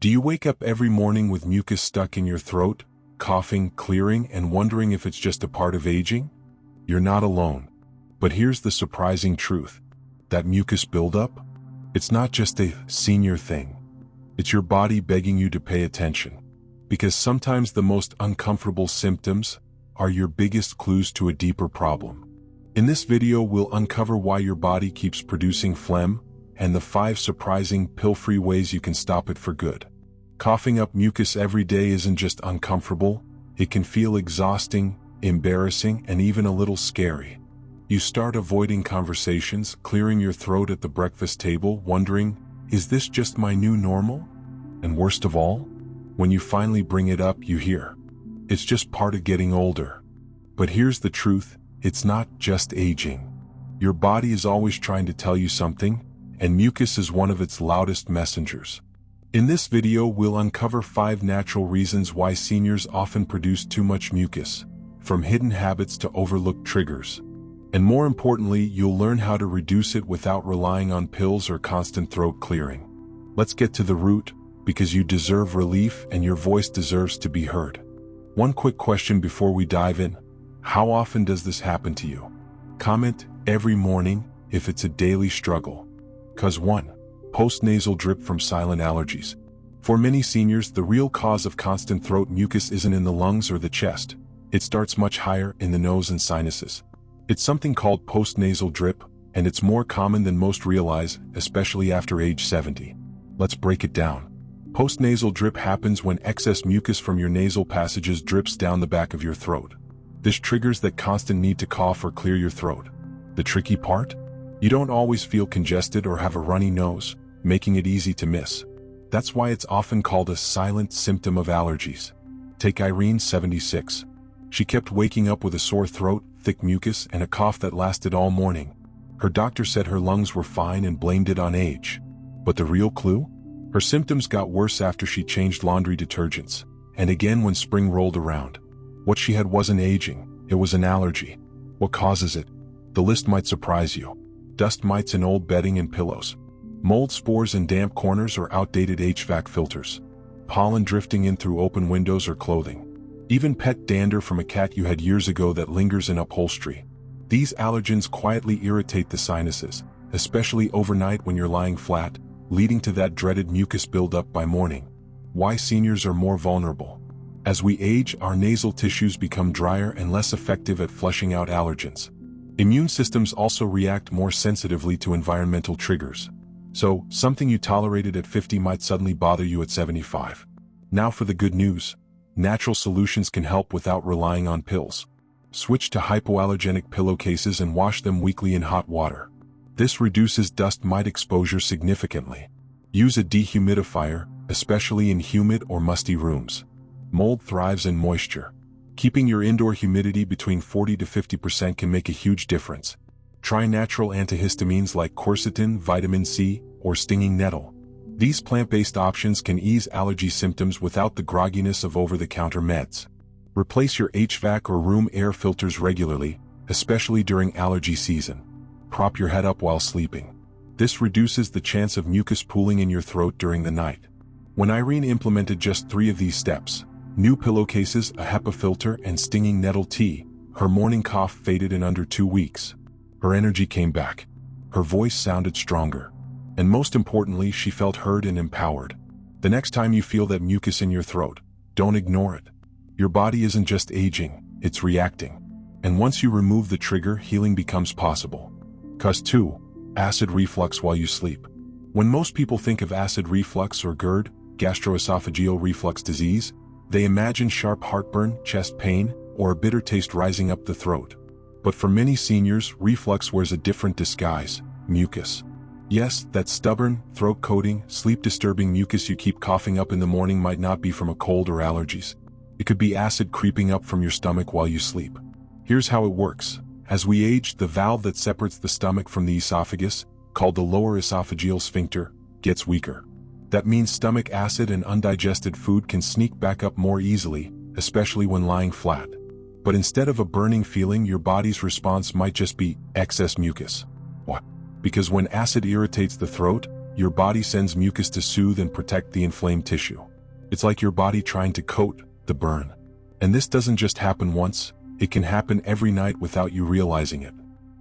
Do you wake up every morning with mucus stuck in your throat, coughing, clearing, and wondering if it's just a part of aging? You're not alone. But here's the surprising truth. That mucus buildup? It's not just a senior thing. It's your body begging you to pay attention. Because sometimes the most uncomfortable symptoms are your biggest clues to a deeper problem. In this video, we'll uncover why your body keeps producing phlegm and the 5 surprising pill-free ways you can stop it for good. Coughing up mucus every day isn't just uncomfortable, it can feel exhausting, embarrassing, and even a little scary. You start avoiding conversations, clearing your throat at the breakfast table, wondering, is this just my new normal? And worst of all, when you finally bring it up, you hear, it's just part of getting older. But here's the truth, it's not just aging. Your body is always trying to tell you something, and mucus is one of its loudest messengers. In this video, we'll uncover 5 natural reasons why seniors often produce too much mucus, from hidden habits to overlooked triggers. And more importantly, you'll learn how to reduce it without relying on pills or constant throat clearing. Let's get to the root, because you deserve relief and your voice deserves to be heard. One quick question before we dive in. How often does this happen to you? Comment every morning if it's a daily struggle. 'Cause 1. Postnasal drip from silent allergies. For many seniors, the real cause of constant throat mucus isn't in the lungs or the chest. It starts much higher in the nose and sinuses. It's something called postnasal drip, and it's more common than most realize, especially after age 70. Let's break it down. Postnasal drip happens when excess mucus from your nasal passages drips down the back of your throat. This triggers that constant need to cough or clear your throat. The tricky part? You don't always feel congested or have a runny nose, making it easy to miss. That's why it's often called a silent symptom of allergies. Take Irene, 76. She kept waking up with a sore throat, thick mucus, and a cough that lasted all morning. Her doctor said her lungs were fine and blamed it on age. But the real clue? Her symptoms got worse after she changed laundry detergents, and again when spring rolled around. What she had wasn't aging, it was an allergy. What causes it? The list might surprise you. Dust mites in old bedding and pillows. Mold spores in damp corners or outdated HVAC filters. Pollen drifting in through open windows or clothing. Even pet dander from a cat you had years ago that lingers in upholstery. These allergens quietly irritate the sinuses, especially overnight when you're lying flat, leading to that dreaded mucus buildup by morning. Why seniors are more vulnerable. As we age, our nasal tissues become drier and less effective at flushing out allergens. Immune systems also react more sensitively to environmental triggers. So, something you tolerated at 50 might suddenly bother you at 75. Now for the good news. Natural solutions can help without relying on pills. Switch to hypoallergenic pillowcases and wash them weekly in hot water. This reduces dust mite exposure significantly. Use a dehumidifier, especially in humid or musty rooms. Mold thrives in moisture. Keeping your indoor humidity between 40 to 50% can make a huge difference. Try natural antihistamines like quercetin, vitamin C, or stinging nettle. These plant-based options can ease allergy symptoms without the grogginess of over-the-counter meds. Replace your HVAC or room air filters regularly, especially during allergy season. Prop your head up while sleeping. This reduces the chance of mucus pooling in your throat during the night. When Irene implemented just 3 of these steps, new pillowcases, a HEPA filter, and stinging nettle tea, her morning cough faded in under 2 weeks. Her energy came back. Her voice sounded stronger. And most importantly, she felt heard and empowered. The next time you feel that mucus in your throat, don't ignore it. Your body isn't just aging, it's reacting. And once you remove the trigger, healing becomes possible. 'Cause 2. Acid reflux while you sleep. When most people think of acid reflux or GERD, gastroesophageal reflux disease, they imagine sharp heartburn, chest pain, or a bitter taste rising up the throat. But for many seniors, reflux wears a different disguise, mucus. Yes, that stubborn, throat-coating, sleep-disturbing mucus you keep coughing up in the morning might not be from a cold or allergies. It could be acid creeping up from your stomach while you sleep. Here's how it works. As we age, the valve that separates the stomach from the esophagus, called the lower esophageal sphincter, gets weaker. That means stomach acid and undigested food can sneak back up more easily, especially when lying flat. But instead of a burning feeling, your body's response might just be excess mucus. What? Because when acid irritates the throat, your body sends mucus to soothe and protect the inflamed tissue. It's like your body trying to coat the burn. And this doesn't just happen once, it can happen every night without you realizing it.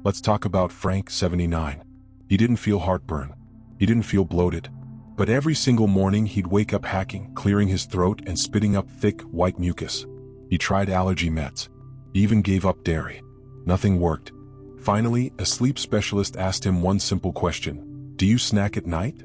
Let's talk about Frank, 79. He didn't feel heartburn. He didn't feel bloated. But every single morning he'd wake up hacking, clearing his throat and spitting up thick, white mucus. He tried allergy meds. He even gave up dairy. Nothing worked. Finally, a sleep specialist asked him one simple question: do you snack at night?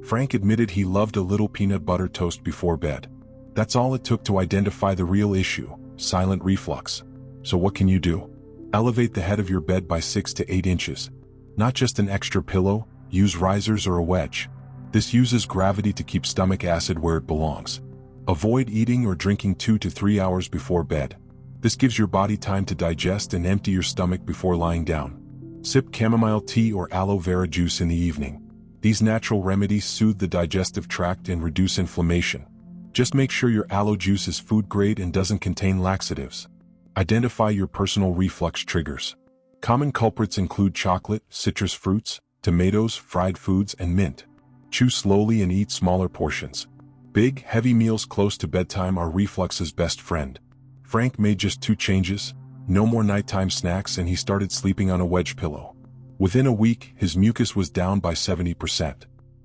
Frank admitted he loved a little peanut butter toast before bed. That's all it took to identify the real issue: silent reflux. So what can you do? Elevate the head of your bed by 6 to 8 inches. Not just an extra pillow, use risers or a wedge. This uses gravity to keep stomach acid where it belongs. Avoid eating or drinking 2 to 3 hours before bed. This gives your body time to digest and empty your stomach before lying down. Sip chamomile tea or aloe vera juice in the evening. These natural remedies soothe the digestive tract and reduce inflammation. Just make sure your aloe juice is food grade and doesn't contain laxatives. Identify your personal reflux triggers. Common culprits include chocolate, citrus fruits, tomatoes, fried foods, and mint. Chew slowly and eat smaller portions. Big, heavy meals close to bedtime are reflux's best friend. Frank made just 2 changes: no more nighttime snacks, and he started sleeping on a wedge pillow. Within a week, his mucus was down by 70%.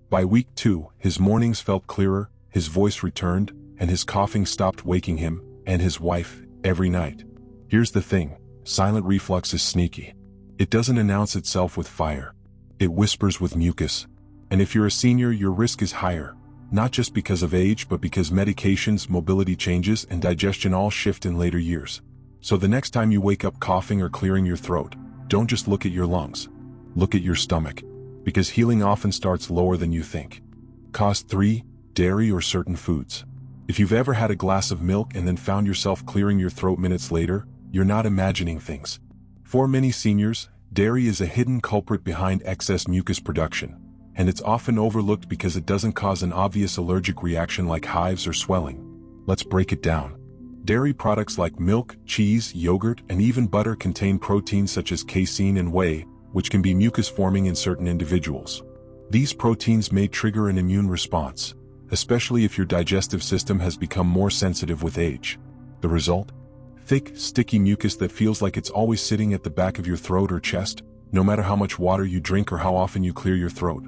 By week 2, his mornings felt clearer, his voice returned, and his coughing stopped waking him and his wife every night. Here's the thing: silent reflux is sneaky. It doesn't announce itself with fire. It whispers with mucus. And if you're a senior, your risk is higher, not just because of age, but because medications, mobility changes, and digestion all shift in later years. So the next time you wake up coughing or clearing your throat, don't just look at your lungs. Look at your stomach. Because healing often starts lower than you think. Cause 3. Dairy or certain foods. If you've ever had a glass of milk and then found yourself clearing your throat minutes later, you're not imagining things. For many seniors, dairy is a hidden culprit behind excess mucus production, and it's often overlooked because it doesn't cause an obvious allergic reaction like hives or swelling. Let's break it down. Dairy products like milk, cheese, yogurt, and even butter contain proteins such as casein and whey, which can be mucus-forming in certain individuals. These proteins may trigger an immune response, especially if your digestive system has become more sensitive with age. The result? Thick, sticky mucus that feels like it's always sitting at the back of your throat or chest, no matter how much water you drink or how often you clear your throat.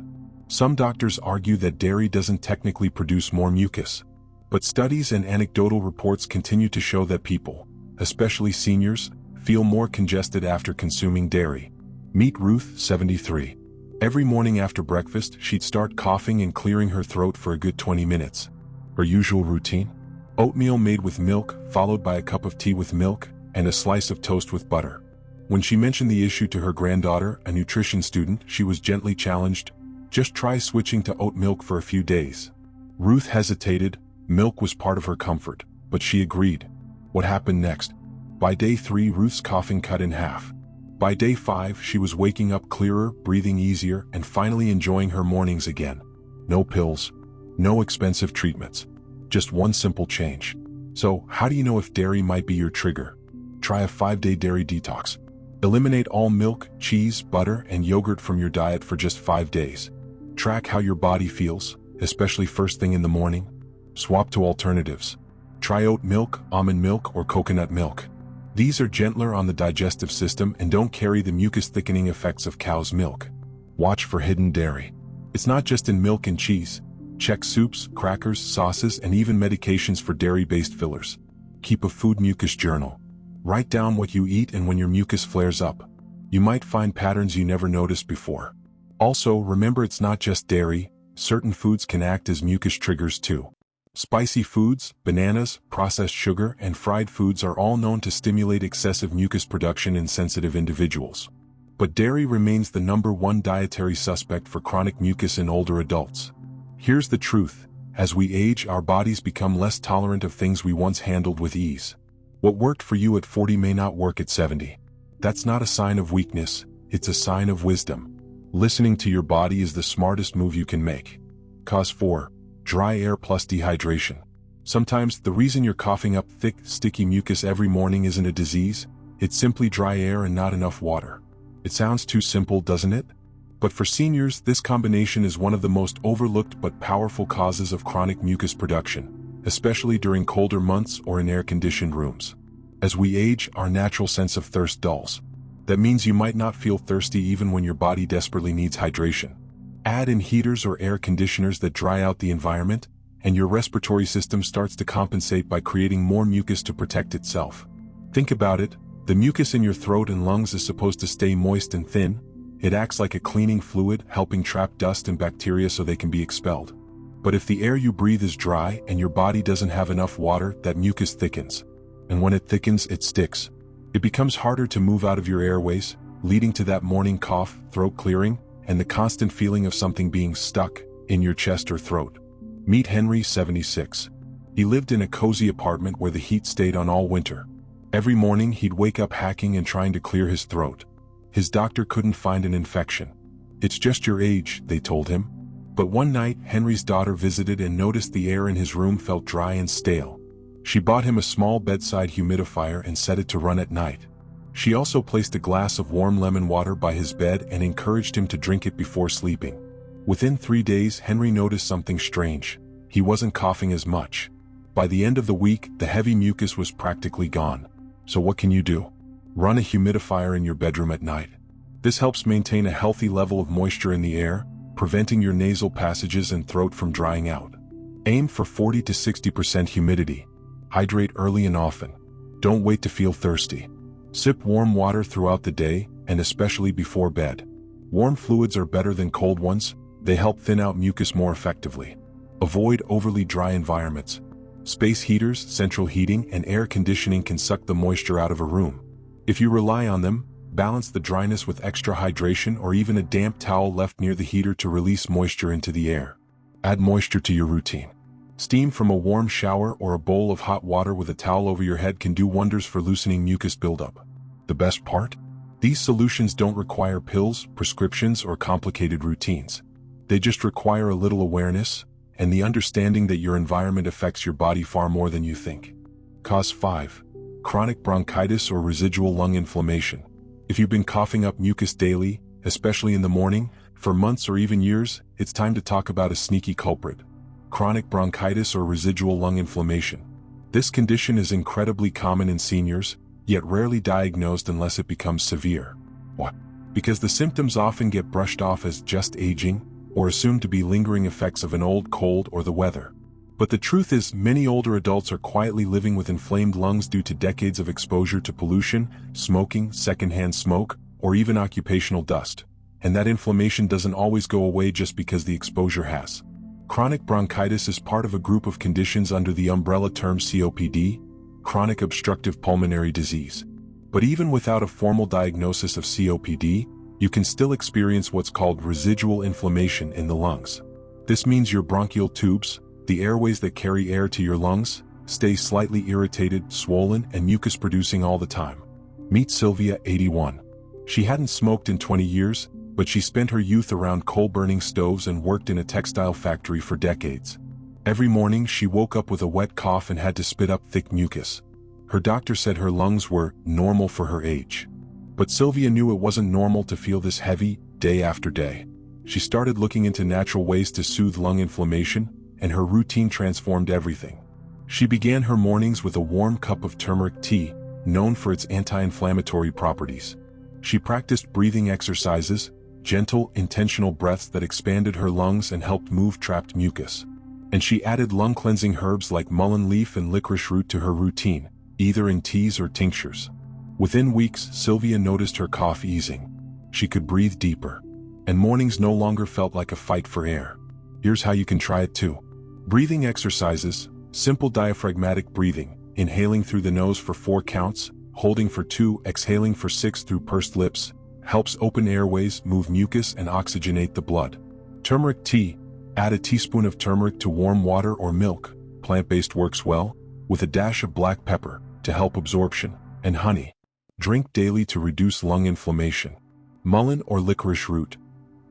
Some doctors argue that dairy doesn't technically produce more mucus, but studies and anecdotal reports continue to show that people, especially seniors, feel more congested after consuming dairy. Meet Ruth, 73. Every morning after breakfast, she'd start coughing and clearing her throat for a good 20 minutes. Her usual routine? Oatmeal made with milk, followed by a cup of tea with milk, and a slice of toast with butter. When she mentioned the issue to her granddaughter, a nutrition student, she was gently challenged, "Just try switching to oat milk for a few days." Ruth hesitated. Milk was part of her comfort, but she agreed. What happened next? By day 3, Ruth's coughing cut in half. By day 5, she was waking up clearer, breathing easier, and finally enjoying her mornings again. No pills, no expensive treatments, just one simple change. So, how do you know if dairy might be your trigger? Try a 5-day dairy detox. Eliminate all milk, cheese, butter, and yogurt from your diet for just 5 days. Track how your body feels, especially first thing in the morning. Swap to alternatives. Try oat milk, almond milk, or coconut milk. These are gentler on the digestive system and don't carry the mucus-thickening effects of cow's milk. Watch for hidden dairy. It's not just in milk and cheese. Check soups, crackers, sauces, and even medications for dairy-based fillers. Keep a food mucus journal. Write down what you eat and when your mucus flares up. You might find patterns you never noticed before. Also, remember it's not just dairy. Certain foods can act as mucus triggers too. Spicy foods, bananas, processed sugar, and fried foods are all known to stimulate excessive mucus production in sensitive individuals. But dairy remains the #1 dietary suspect for chronic mucus in older adults. Here's the truth: as we age, our bodies become less tolerant of things we once handled with ease. What worked for you at 40 may not work at 70. That's not a sign of weakness, it's a sign of wisdom. Listening to your body is the smartest move you can make. Cause 4. Dry air plus dehydration. Sometimes the reason you're coughing up thick, sticky mucus every morning isn't a disease, it's simply dry air and not enough water. It sounds too simple, doesn't it? But for seniors, this combination is one of the most overlooked but powerful causes of chronic mucus production, especially during colder months or in air-conditioned rooms. As we age, our natural sense of thirst dulls. That means you might not feel thirsty even when your body desperately needs hydration. Add in heaters or air conditioners that dry out the environment, and your respiratory system starts to compensate by creating more mucus to protect itself. Think about it, the mucus in your throat and lungs is supposed to stay moist and thin. It acts like a cleaning fluid, helping trap dust and bacteria so they can be expelled. But if the air you breathe is dry and your body doesn't have enough water, that mucus thickens. And when it thickens, it sticks. It becomes harder to move out of your airways, leading to that morning cough, throat clearing, and the constant feeling of something being stuck in your chest or throat. Meet Henry, 76. He lived in a cozy apartment where the heat stayed on all winter. Every morning he'd wake up hacking and trying to clear his throat. His doctor couldn't find an infection. "It's just your age," they told him. But one night, Henry's daughter visited and noticed the air in his room felt dry and stale. She bought him a small bedside humidifier and set it to run at night. She also placed a glass of warm lemon water by his bed and encouraged him to drink it before sleeping. Within 3 days, Henry noticed something strange. He wasn't coughing as much. By the end of the week, the heavy mucus was practically gone. So what can you do? Run a humidifier in your bedroom at night. This helps maintain a healthy level of moisture in the air, preventing your nasal passages and throat from drying out. Aim for 40 to 60% humidity. Hydrate early and often. Don't wait to feel thirsty. Sip warm water throughout the day, and especially before bed. Warm fluids are better than cold ones. They help thin out mucus more effectively. Avoid overly dry environments. Space heaters, central heating, and air conditioning can suck the moisture out of a room. If you rely on them, balance the dryness with extra hydration or even a damp towel left near the heater to release moisture into the air. Add moisture to your routine. Steam from a warm shower or a bowl of hot water with a towel over your head can do wonders for loosening mucus buildup. The best part? These solutions don't require pills, prescriptions, or complicated routines. They just require a little awareness and the understanding that your environment affects your body far more than you think. Cause 5. Chronic bronchitis or residual lung inflammation. If you've been coughing up mucus daily, especially in the morning, for months or even years, it's time to talk about a sneaky culprit. Chronic bronchitis or residual lung inflammation. This condition is incredibly common in seniors, yet rarely diagnosed unless it becomes severe. Why? Because the symptoms often get brushed off as just aging, or assumed to be lingering effects of an old cold or the weather. But the truth is, many older adults are quietly living with inflamed lungs due to decades of exposure to pollution, smoking, secondhand smoke, or even occupational dust. And that inflammation doesn't always go away just because the exposure has. Chronic bronchitis is part of a group of conditions under the umbrella term COPD, chronic obstructive pulmonary disease. But even without a formal diagnosis of COPD, you can still experience what's called residual inflammation in the lungs. This means your bronchial tubes, the airways that carry air to your lungs, stay slightly irritated, swollen, and mucus-producing all the time. Meet Sylvia, 81. She hadn't smoked in 20 years, but she spent her youth around coal-burning stoves and worked in a textile factory for decades. Every morning she woke up with a wet cough and had to spit up thick mucus. Her doctor said her lungs were normal for her age. But Sylvia knew it wasn't normal to feel this heavy, day after day. She started looking into natural ways to soothe lung inflammation, and her routine transformed everything. She began her mornings with a warm cup of turmeric tea, known for its anti-inflammatory properties. She practiced breathing exercises, gentle, intentional breaths that expanded her lungs and helped move trapped mucus. And she added lung-cleansing herbs like mullein leaf and licorice root to her routine, either in teas or tinctures. Within weeks, Sylvia noticed her cough easing. She could breathe deeper, and mornings no longer felt like a fight for air. Here's how you can try it too. Breathing exercises, simple diaphragmatic breathing, inhaling through the nose for 4 counts, holding for 2, exhaling for 6 through pursed lips, helps open airways, move mucus, and oxygenate the blood. Turmeric tea, add a teaspoon of turmeric to warm water or milk, plant-based works well, with a dash of black pepper to help absorption, and honey. Drink daily to reduce lung inflammation. Mullein or licorice root.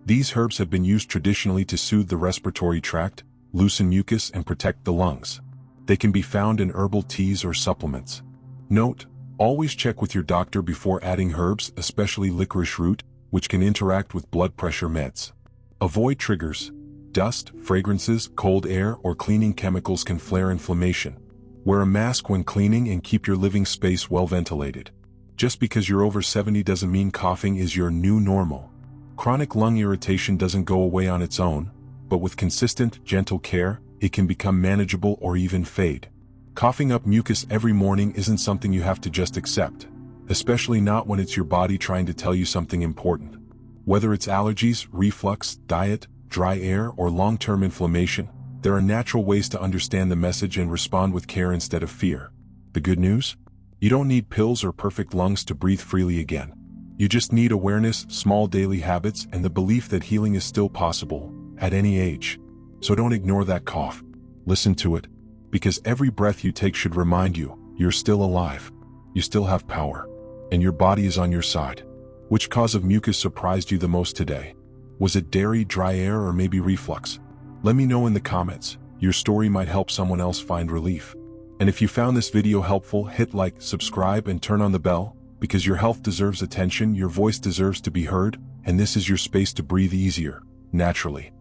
These herbs have been used traditionally to soothe the respiratory tract, loosen mucus, and protect the lungs. They can be found in herbal teas or supplements. Note: always check with your doctor before adding herbs, especially licorice root, which can interact with blood pressure meds. Avoid triggers. Dust, fragrances, cold air, or cleaning chemicals can flare inflammation. Wear a mask when cleaning and keep your living space well ventilated. Just because you're over 70 doesn't mean coughing is your new normal. Chronic lung irritation doesn't go away on its own, but with consistent, gentle care, it can become manageable or even fade. Coughing up mucus every morning isn't something you have to just accept, especially not when it's your body trying to tell you something important. Whether it's allergies, reflux, diet, dry air, or long-term inflammation, there are natural ways to understand the message and respond with care instead of fear. The good news? You don't need pills or perfect lungs to breathe freely again. You just need awareness, small daily habits, and the belief that healing is still possible, at any age. So don't ignore that cough. Listen to it, because every breath you take should remind you, you're still alive. You still have power, and your body is on your side. Which cause of mucus surprised you the most today? Was it dairy, dry air, or maybe reflux? Let me know in the comments. Your story might help someone else find relief. And if you found this video helpful, hit like, subscribe, and turn on the bell, because your health deserves attention, your voice deserves to be heard, and this is your space to breathe easier, naturally.